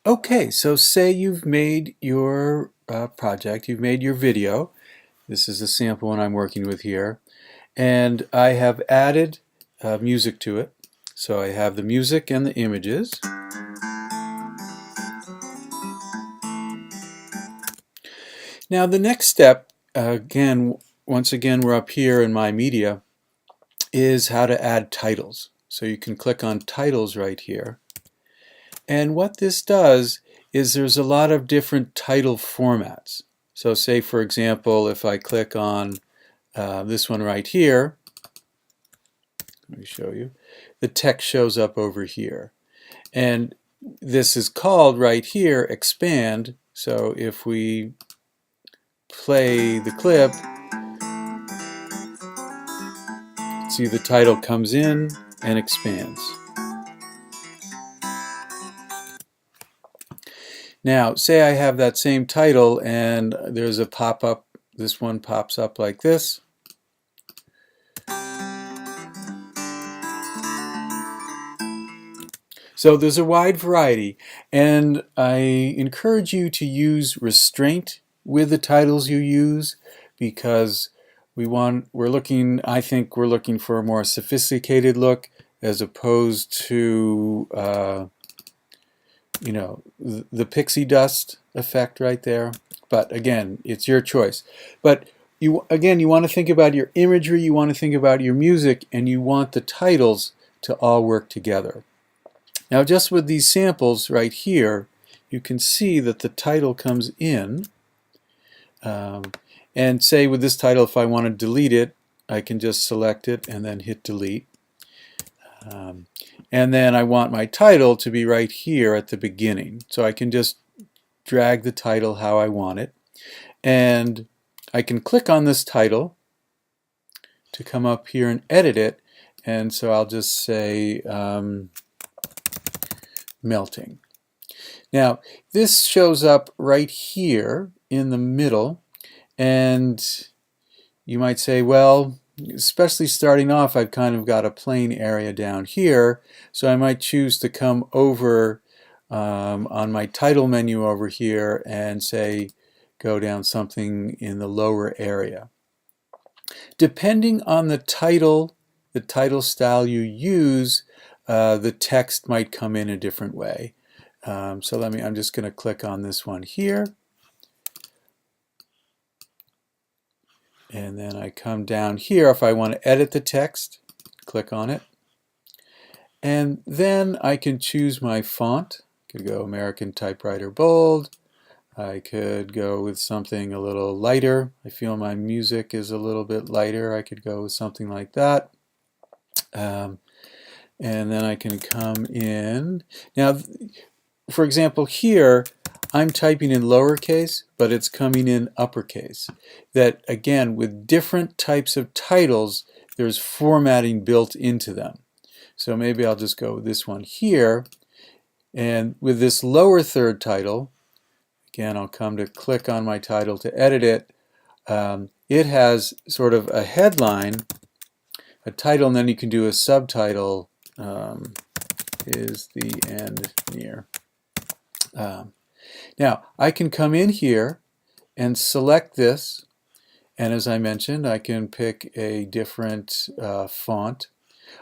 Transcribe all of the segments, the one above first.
Okay, so say you've made your project, you've made your video. This is the sample one I'm working with here. And I have added music to it. So I have the music and the images. Now the next step, once again, we're up here in My Media, is how to add titles. So you can click on titles right here. And what this does is there's a lot of different title formats. So say, for example, if I click on this one right here, let me show you, the text shows up over here. And this is called right here expand. So if we play the clip, see the title comes in and expands. Now, say I have that same title and there's a pop-up. This one pops up like this. So there's a wide variety, and I encourage you to use restraint with the titles you use, because I think we're looking for a more sophisticated look as opposed to the pixie dust effect right there. But again, it's your choice. But you want to think about your imagery, you want to think about your music, and you want the titles to all work together. Now, just with these samples right here, you can see that the title comes in. And say with this title, if I want to delete it, I can just select it and then hit delete. And then I want my title to be right here at the beginning. So I can just drag the title how I want it. And I can click on this title to come up here and edit it. And so I'll just say melting. Now, this shows up right here in the middle, and you might say, well, especially starting off, I've kind of got a plain area down here, so I might choose to come over on my title menu over here and say, go down something in the lower area. Depending on the title style you use, the text might come in a different way. I'm just going to click on this one here. And then I come down here. If I want to edit the text, click on it. And then I can choose my font. I could go American Typewriter Bold. I could go with something a little lighter. I feel my music is a little bit lighter. I could go with something like that. And then I can come in. Now, for example, here I'm typing in lowercase, but it's coming in uppercase. That, again, with different types of titles, there's formatting built into them. So maybe I'll just go with this one here. And with this lower third title, again, I'll come to click on my title to edit it. It has sort of a headline, a title, and then you can do a subtitle. Is the end near? Now, I can come in here and select this, and as I mentioned, I can pick a different font.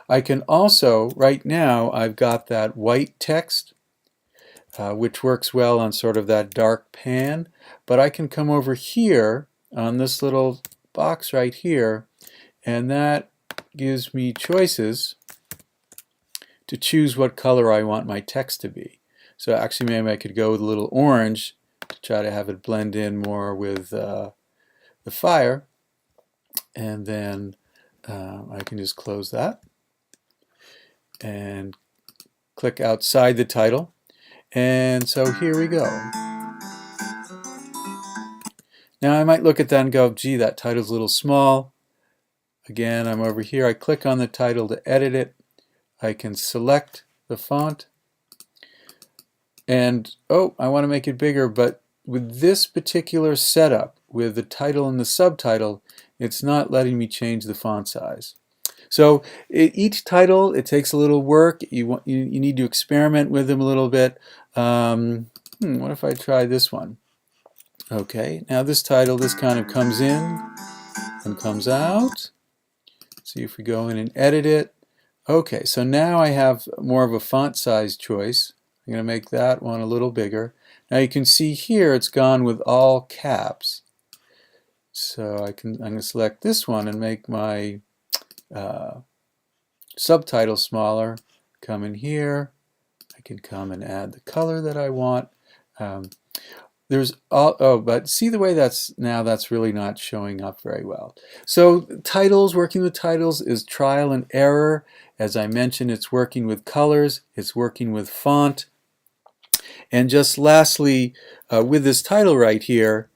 I can also, right now, I've got that white text, which works well on sort of that dark pan, but I can come over here on this little box right here, and that gives me choices to choose what color I want my text to be. So actually maybe I could go with a little orange to try to have it blend in more with the fire. And then I can just close that and click outside the title. And so here we go. Now I might look at that and go, gee, that title's a little small. Again, I'm over here. I click on the title to edit it. I can select the font, and I want to make it bigger, but with this particular setup, with the title and the subtitle, it's not letting me change the font size. So each title, it takes a little work. You need to experiment with them a little bit. what if I try this one? Okay, now this title, this kind of comes in and comes out. See if we go in and edit it. Okay, so now I have more of a font size choice. I'm going to make that one a little bigger. Now you can see here it's gone with all caps. So I'm going to select this one and make my subtitle smaller. Come in here. I can come and add the color that I want. But see the way that's really not showing up very well. So titles, working with titles is trial and error. As I mentioned, it's working with colors, it's working with font. And just lastly, with this title right here,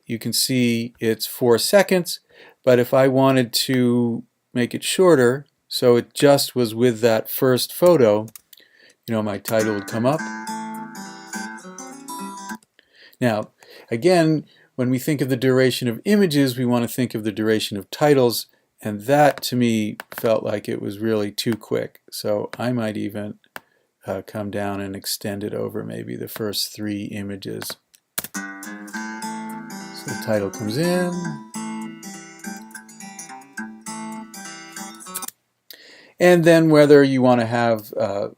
you can see it's 4 seconds, but if I wanted to make it shorter, so it just was with that first photo, my title would come up. Now, again, when we think of the duration of images, we want to think of the duration of titles, and that to me felt like it was really too quick. So I might even come down and extend it over maybe the first 3 images. So the title comes in. And then whether you want to have a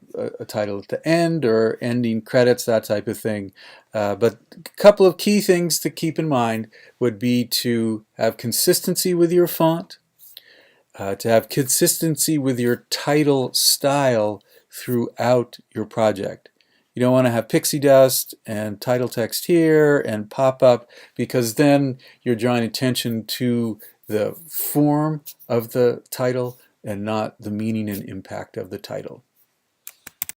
title at the end or ending credits, that type of thing. But a couple of key things to keep in mind would be to have consistency with your font, to have consistency with your title style throughout your project. You don't want to have pixie dust and title text here and pop-up, because then you're drawing attention to the form of the title and not the meaning and impact of the title.